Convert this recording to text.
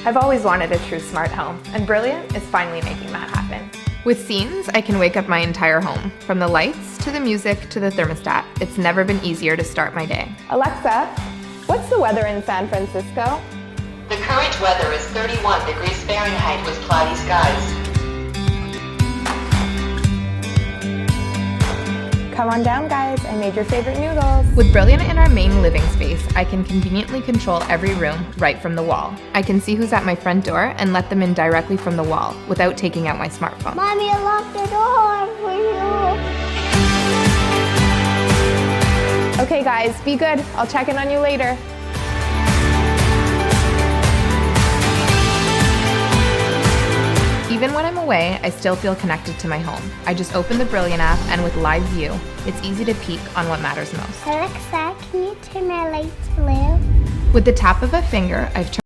I've always wanted a true smart home, and Brilliant is finally making that happen. With Scenes, I can wake up my entire home. From the lights, to the music, to the thermostat. It's never been easier to start my day. Alexa, what's the weather in San Francisco? The current weather is 31 degrees Fahrenheit with cloudy skies. Come on down, guys. I made your favorite noodles. With Brilliant in our main living space, I can conveniently control every room right from the wall. I can see who's at my front door and let them in directly from the wall without taking out my smartphone. Mommy, I locked the door for you. Okay, guys, be good. I'll check in on you later. Even when I'm away, I still feel connected to my home. I just open the Brilliant app, and with Live View, it's easy to peek on what matters most. Alexa, can you turn my lights blue? With the tap of a finger, I've turned